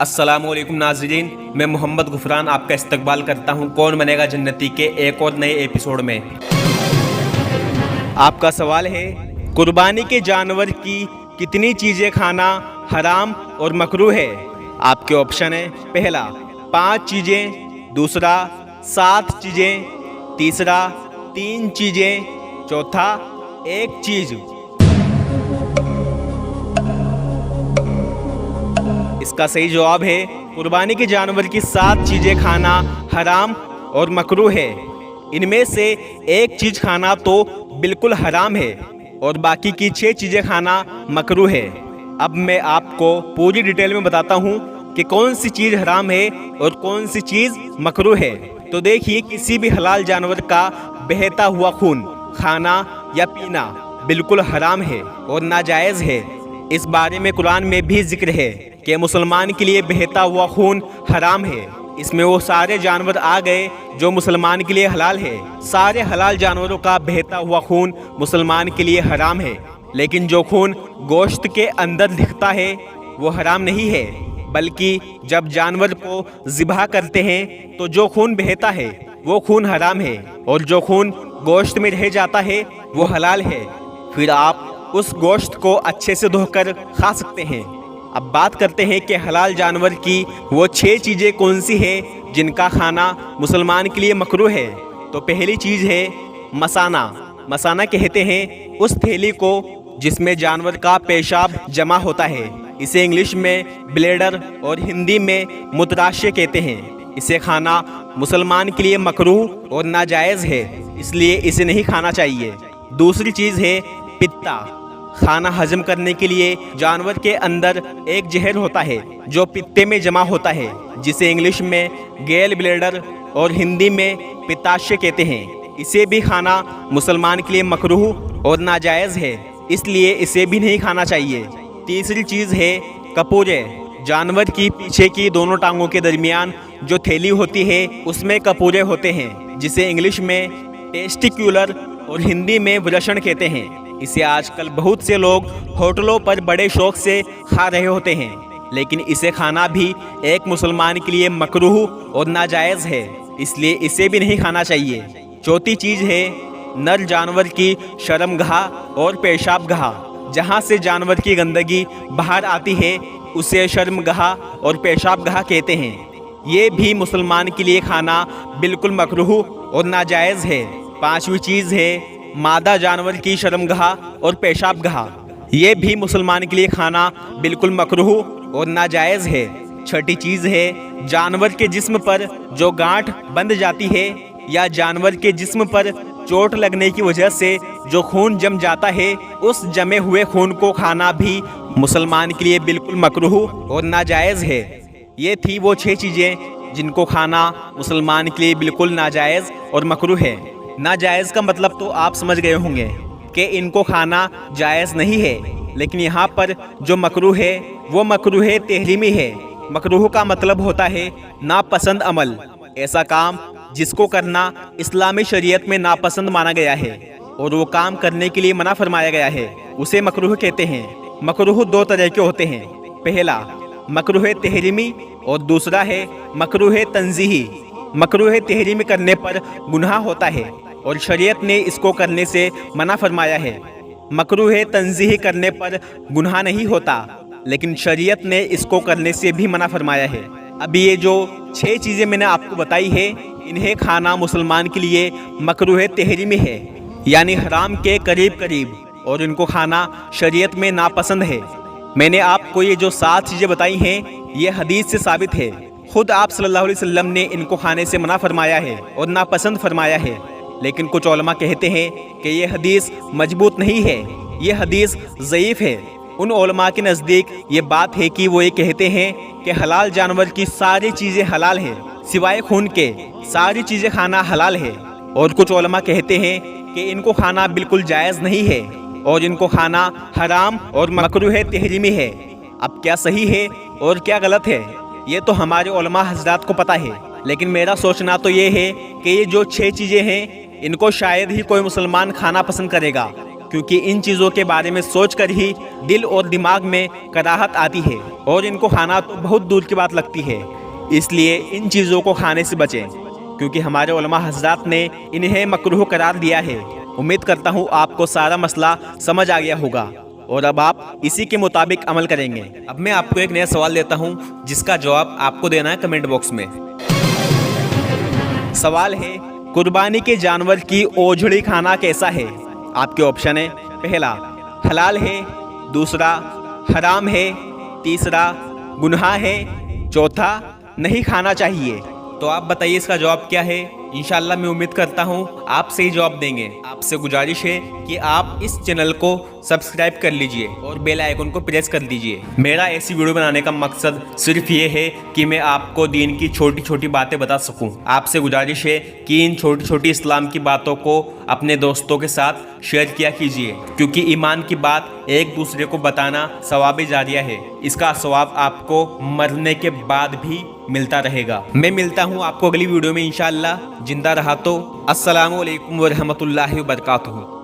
अस्सलाम वालेकुम नाज़रीन, मैं मोहम्मद गुफरान आपका इस्तकबाल करता हूं कौन बनेगा जन्नती के एक और नए एपिसोड में। आपका सवाल है, कुर्बानी के जानवर की कितनी चीज़ें खाना हराम और मकरूह है। आपके ऑप्शन है, पहला 5 चीज़ें, दूसरा 7 चीज़ें, तीसरा 3 चीज़ें, चौथा 1 चीज़। इसका सही जवाब है, कुर्बानी के जानवर की 7 चीज़ें खाना हराम और मकरूह है। इनमें से 1 चीज़ खाना तो बिल्कुल हराम है और बाकी की 6 चीज़ें खाना मकरूह है। अब मैं आपको पूरी डिटेल में बताता हूँ कि कौन सी चीज़ हराम है और कौन सी चीज़ मकरूह है। तो देखिए, किसी भी हलाल जानवर का बहता हुआ खून खाना या पीना बिल्कुल हराम है और नाजायज़ है। इस बारे में कुरान में भी जिक्र है कि मुसलमान के लिए बहता हुआ खून हराम है। इसमें वो सारे जानवर आ गए जो मुसलमान के लिए हलाल है। सारे हलाल जानवरों का बहता हुआ खून मुसलमान के लिए हराम है, लेकिन जो खून गोश्त के अंदर दिखता है वो हराम नहीं है, बल्कि जब जानवर को ज़िबह करते हैं तो जो खून बहता है वो खून हराम है और जो खून गोश्त में रह जाता है वो हलाल है। फिर आप उस गोश्त को अच्छे से धोकर खा सकते हैं। अब बात करते हैं कि हलाल जानवर की वो 6 चीज़ें कौन सी है जिनका खाना मुसलमान के लिए मकरूह है। तो पहली चीज़ है मसाना। मसाना कहते हैं उस थैली को जिसमें जानवर का पेशाब जमा होता है। इसे इंग्लिश में ब्लेडर और हिंदी में मूत्राशय कहते हैं। इसे खाना मुसलमान के लिए मकरूह और नाजायज़ है, इसलिए इसे नहीं खाना चाहिए। दूसरी चीज़ है पित्ता। खाना हजम करने के लिए जानवर के अंदर एक जहर होता है जो पित्ते में जमा होता है, जिसे इंग्लिश में गैल ब्लेडर और हिंदी में पित्ताशय कहते हैं। इसे भी खाना मुसलमान के लिए मकरूह और नाजायज़ है, इसलिए इसे भी नहीं खाना चाहिए। तीसरी चीज़ है कपूरे। जानवर की पीछे की दोनों टांगों के दरमियान जो थैली होती है उसमें कपूरे होते हैं, जिसे इंग्लिश में टेस्टिक्युलर और हिंदी में वृषण कहते हैं। इसे आजकल बहुत से लोग होटलों पर बड़े शौक से खा रहे होते हैं, लेकिन इसे खाना भी एक मुसलमान के लिए मकरूह और नाजायज़ है, इसलिए इसे भी नहीं खाना चाहिए। चौथी चीज़ है नर जानवर की शर्मगाह और पेशाबगाह। जहाँ से जानवर की गंदगी बाहर आती है उसे शर्मगाह और पेशाबगाह कहते हैं। ये भी मुसलमान के लिए खाना बिल्कुल मकरूह और नाजायज़ है। पांचवी चीज़ है मादा जानवर की शर्मगाह और पेशाबगाह। ये भी मुसलमान के लिए खाना बिल्कुल मकरूह और नाजायज़ है। छठी चीज़ है जानवर के जिस्म पर जो गांठ बंध जाती है या जानवर के जिस्म पर चोट लगने की वजह से जो खून जम जाता है, उस जमे हुए खून को खाना भी मुसलमान के लिए बिल्कुल मकरूह और नाजायज़ है। ये थी वो 6 चीज़ें जिनको खाना मुसलमान के लिए बिल्कुल नाजायज़ और मकरूह है। नाजायज़ का मतलब तो आप समझ गए होंगे कि इनको खाना जायज़ नहीं है, लेकिन यहाँ पर जो मकरूह है वो मकरूह तहरीमी है। मकरूह का मतलब होता है नापसंद अमल, ऐसा काम जिसको करना इस्लामी शरीयत में नापसंद माना गया है और वो काम करने के लिए मना फरमाया गया है, उसे मकरूह कहते हैं। मकरूह 2 तरह के होते हैं, पहला मकरूह तहरीमी और दूसरा है मकरूह तंज़ीही। मकरूह तहरीमी करने पर गुनाह होता है और शरीयत ने इसको करने से मना फरमाया है। मकरूह तंज़ीही करने पर गुनाह नहीं होता, लेकिन शरीयत ने इसको करने से भी मना फरमाया है। अब ये जो 6 चीज़ें मैंने आपको बताई है, इन्हें खाना मुसलमान के लिए मकरूह तहरीमी है, यानी हराम के करीब करीब, और इनको खाना शरीयत में नापसंद है। मैंने आपको ये जो 7 चीज़ें बताई हैं ये हदीस से साबित है। खुद आप सल्लल्लाहु अलैहि वसल्लम ने इनको खाने से मना फरमाया है और नापसंद फरमाया है, लेकिन कुछ उलमा कहते हैं कि ये हदीस मजबूत नहीं है, ये हदीस ज़ईफ़ है। उन उलमा के नज़दीक ये बात है कि वो ये कहते हैं कि हलाल जानवर की सारी चीज़ें हलाल हैं, सिवाय खून के सारी चीज़ें खाना हलाल है। और कुछ उलमा कहते हैं कि इनको खाना बिल्कुल जायज़ नहीं है और इनको खाना हराम और मकरूह तहरीमी है। अब क्या सही है और क्या गलत है ये तो हमारे उलमा हज़रात को पता है, लेकिन मेरा सोचना तो ये है कि ये जो 6 चीज़ें हैं इनको शायद ही कोई मुसलमान खाना पसंद करेगा, क्योंकि इन चीज़ों के बारे में सोचकर ही दिल और दिमाग में कराहत आती है और इनको खाना तो बहुत दूर की बात लगती है। इसलिए इन चीज़ों को खाने से बचें, क्योंकि हमारे उलमा हजरात ने इन्हें मकरूह करार दिया है। उम्मीद करता हूँ आपको सारा मसला समझ आ गया होगा और अब आप इसी के मुताबिक अमल करेंगे। अब मैं आपको एक नया सवाल देता हूँ जिसका जवाब आपको देना है कमेंट बॉक्स में। सवाल है, कुर्बानी के जानवर की ओझड़ी खाना कैसा है? आपके ऑप्शन है, पहला हलाल है, दूसरा हराम है, तीसरा गुनाह है, चौथा नहीं खाना चाहिए। तो आप बताइए इसका जवाब क्या है। इंशाल्लाह मैं उम्मीद करता हूँ आप सही जवाब देंगे। आपसे गुजारिश है कि आप इस चैनल को सब्सक्राइब कर लीजिए और बेल आइकन को प्रेस कर दीजिए। मेरा ऐसी वीडियो बनाने का मकसद सिर्फ ये है कि मैं आपको दीन की छोटी छोटी बातें बता सकूं। आपसे गुजारिश है कि इन छोटी छोटी इस्लाम की बातों को अपने दोस्तों के साथ शेयर किया कीजिए, क्योंकि ईमान की बात एक दूसरे को बताना सवाब जारिया है। इसका सवाब आपको मरने के बाद भी मिलता रहेगा। मैं मिलता हूँ आपको अगली वीडियो में इंशाअल्लाह। जिंदा रहा तो अस्सलामु अलैकुम व रहमतुल्लाहि व बरकातुहू।